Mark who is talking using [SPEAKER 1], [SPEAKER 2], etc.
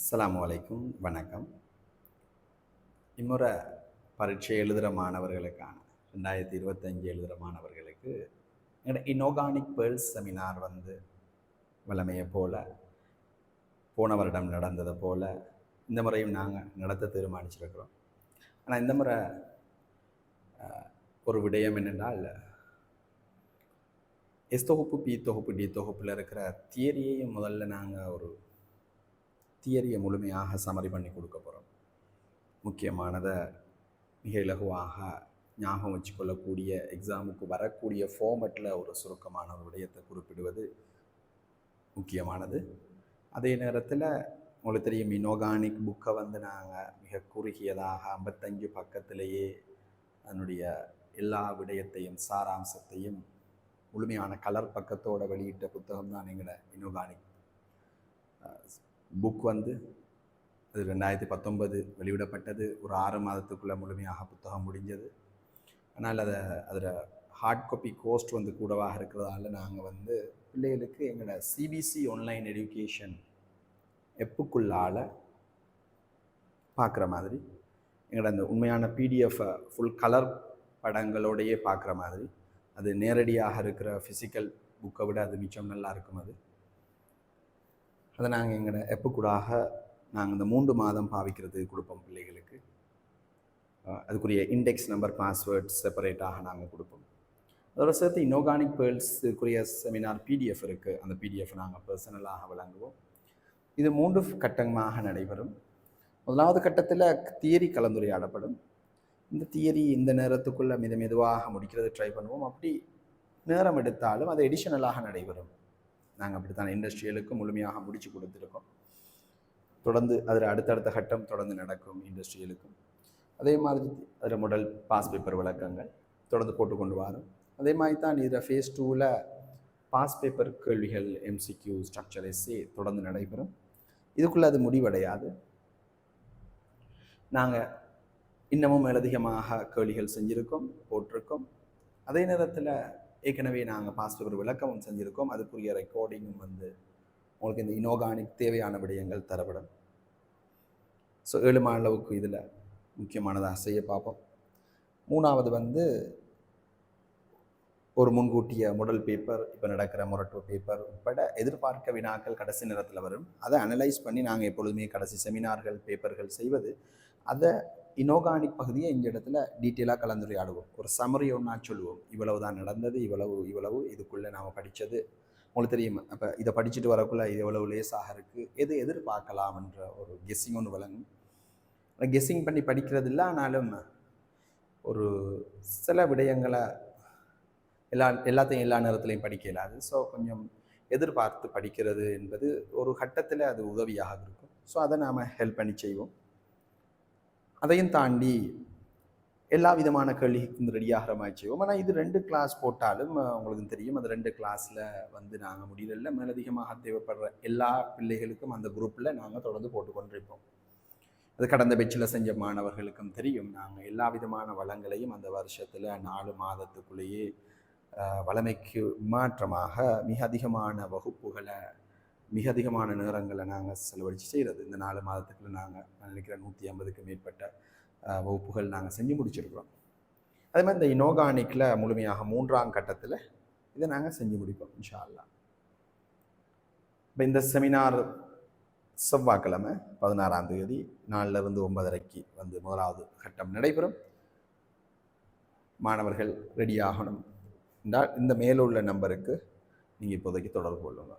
[SPEAKER 1] அஸ்ஸலாமு அலைக்கும், வணக்கம். இம்முறை பரீட்சை எழுதுகிற மாணவர்களுக்கான 2025 எழுதுகிற மாணவர்களுக்கு எங்களோட இன்ஆர்கானிக் பேர்ல்ஸ் செமினார் வழமையை போல் போன வருடம் நடந்ததை போல் இந்த முறையும் நாங்கள் நடத்த தீர்மானிச்சிருக்கிறோம். ஆனால் இந்த முறை ஒரு விடயம் என்னென்றால், எஸ் தொகுப்பு, பி தொகுப்பு, டி தொகுப்பில் இருக்கிற தியரியையும் முதல்ல நாங்கள் ஒரு தியரியை முழுமையாக சமரி பண்ணி கொடுக்க போகிறோம். முக்கியமானதை மிக இலகுவாக ஞாபகம் வச்சுக்கொள்ளக்கூடிய, எக்ஸாமுக்கு வரக்கூடிய ஃபார்மெட்டில் ஒரு சுருக்கமான ஒரு விடயத்தை குறிப்பிடுவது முக்கியமானது. அதே நேரத்தில் உங்களுக்கு தெரியும், இன்ஆர்கானிக் புக்கை நாங்கள் மிக குறுகியதாக 55 பக்கத்திலேயே அதனுடைய எல்லா விடயத்தையும் சாராம்சத்தையும் முழுமையான கலர் பக்கத்தோடு வெளியிட்ட புத்தகம் தான் எங்களோட இன்ஆர்கானிக் புக். அது 2019 வெளியிடப்பட்டது. ஒரு 6 மாதத்துக்குள்ளே முழுமையாக புத்தகம் முடிஞ்சது. ஆனால் அதில் ஹார்ட் காப்பி கோஸ்ட் கூடவாக இருக்கிறதால நாங்கள் பிள்ளைகளுக்கு எங்களோட சிபிசி ஆன்லைன் எஜுகேஷன் எப்புக்குள்ளால் பார்க்குற மாதிரி, எங்களோட அந்த உண்மையான பிடிஎஃப்பை ஃபுல் கலர் படங்களோடையே பார்க்குற மாதிரி, அது நேரடியாக இருக்கிற ஃபிசிக்கல் புக்கை விட அது மிச்சம் நல்லா இருக்கும். அதை நாங்கள் எங்களோட எப்புக்கூடாக நாங்கள் இந்த 3 மாதம் பாவிக்கிறதுக்கு கொடுப்போம் பிள்ளைகளுக்கு. அதுக்குரிய இண்டெக்ஸ் நம்பர், பாஸ்வேர்ட் செப்பரேட்டாக நாங்கள் கொடுப்போம். அதோட சேர்த்து இன்ஆர்கானிக் பேர்ல்ஸுக்குரிய செமினார் பிடிஎஃப் இருக்குது. அந்த பிடிஎஃப் நாங்கள் பர்சனலாக வழங்குவோம். இது 3 கட்டமாக நடைபெறும். முதலாவது கட்டத்தில் தியரி கலந்துரையாடப்படும். இந்த தியரி இந்த நேரத்துக்குள்ளே மெதுவாக முடிக்கிறது ட்ரை பண்ணுவோம். அப்படி நேரம் எடுத்தாலும் அது எடிஷனலாக நடைபெறும். நாங்கள் அப்படித்தான் இண்டஸ்ட்ரியலுக்கு முழுமையாக முடித்து கொடுத்துருக்கோம். தொடர்ந்து அதில் அடுத்தடுத்த கட்டம் தொடர்ந்து நடக்கும் இண்டஸ்ட்ரியலுக்கும். அதே மாதிரி அதில் முதல் பாஸ் பேப்பர் விளக்கங்கள் தொடர்ந்து போட்டுக்கொண்டு வரோம். அதே மாதிரி தான் இதில் ஃபேஸ் 2ல் பாஸ் பேப்பர் கேள்விகள், எம்சிக்யூ, ஸ்ட்ரக்சர் எஸ்ஏ தொடர்ந்து நடைபெறும். இதுக்குள்ளே அது முடிவடையாது. நாங்கள் இன்னமும் மேலதிகமாக கேள்விகள் செஞ்சுருக்கோம், போட்டிருக்கோம். அதே நேரத்தில் ஏற்கனவே நாங்கள் பாஸ் பேப்பர் விளக்கமும் செஞ்சுருக்கோம். அதுக்குரிய ரெக்கார்டிங்கும் உங்களுக்கு இந்த இன்ஆர்கானிக் தேவையான விடயங்கள் தரப்படும். ஸோ 7 அளவுக்கு இதில் முக்கியமானதாக செய்ய பார்ப்போம். மூணாவது ஒரு முன்கூட்டிய முதல் பேப்பர், இப்போ நடக்கிற மொரட்டோ பேப்பர் உட்பட எதிர்பார்க்க வினாக்கள் கடைசி நேரத்தில் வரும். அதை அனலைஸ் பண்ணி நாங்கள் எப்பொழுதுமே கடைசி செமினார்கள், பேப்பர்கள் செய்வது, அதை இன்ஆர்கானிக் பகுதியை இந்த இடத்துல டீட்டெயிலாக கலந்துரையாடுவோம். ஒரு சம்மரி ஒன்றா சொல்லுவோம். இவ்வளவு தான் நடந்தது, இவ்வளவு இதுக்குள்ளே நாம் படித்தது உங்களுக்கு தெரியும். அப்போ இதை படிச்சுட்டு வரக்குள்ளே இது எவ்வளவு லேசாக இருக்குது, எது எதிர்பார்க்கலாம் என்ற ஒரு கெஸ்ஸிங் ஒன்று வழங்கும். கெஸ்ஸிங் பண்ணி படிக்கிறது இல்லை, ஆனாலும் ஒரு சில விடயங்களை எல்லாத்தையும் எல்லா நேரத்துலையும் படிக்க இயலாது. ஸோ கொஞ்சம் எதிர்பார்த்து படிக்கிறது என்பது ஒரு கட்டத்தில் அது உதவியாக இருக்கும். ஸோ அதை நாம் ஹெல்ப் பண்ணி செய்வோம். அதையும் தாண்டி எல்லா விதமான கேள்விக்கும் ரெடியாகிற மாதிரி செய்வோம். ஆனால் இது 2 கிளாஸ் போட்டாலும் உங்களுக்கு தெரியும், அது 2 கிளாஸில் நாங்கள் முடியல. மேலதிகமாக தேவைப்படுற எல்லா பிள்ளைகளுக்கும் அந்த குரூப்பில் நாங்கள் தொடர்ந்து போட்டுக்கொண்டிருப்போம். அது கடந்த பெட்சில் செஞ்ச மாணவர்களுக்கும் தெரியும். நாங்கள் எல்லா விதமான வளங்களையும் அந்த வருஷத்தில் 4 மாதத்துக்குள்ளேயே வளமைக்கு மாற்றமாக மிக அதிகமான வகுப்புகளை, மிக அதிகமான நேரங்களை நாங்கள் செலவழித்து செய்கிறது. இந்த 4 மாதத்துக்குள்ள நான் நினைக்கிறேன் 150க்கு மேற்பட்ட வகுப்புகள் நாங்கள் செஞ்சு முடிச்சிருக்கிறோம். அதே மாதிரி இந்த இன்ஆர்கானிக்கில் முழுமையாக 3ஆம் கட்டத்தில் இதை நாங்கள் செஞ்சு முடிப்போம் இன்ஷா அல்லாஹ். இப்போ இந்த செமினார் செவ்வாய்க்கிழமை 16ஆம் தேதி 4லிருந்து 9:30க்கு முதலாவது கட்டம் நடைபெறும். மாணவர்கள் ரெடியாகணும் என்றால் இந்த மேலுள்ள நம்பருக்கு நீங்கள் இப்போதைக்கு தொடர்பு கொள்ளுங்க.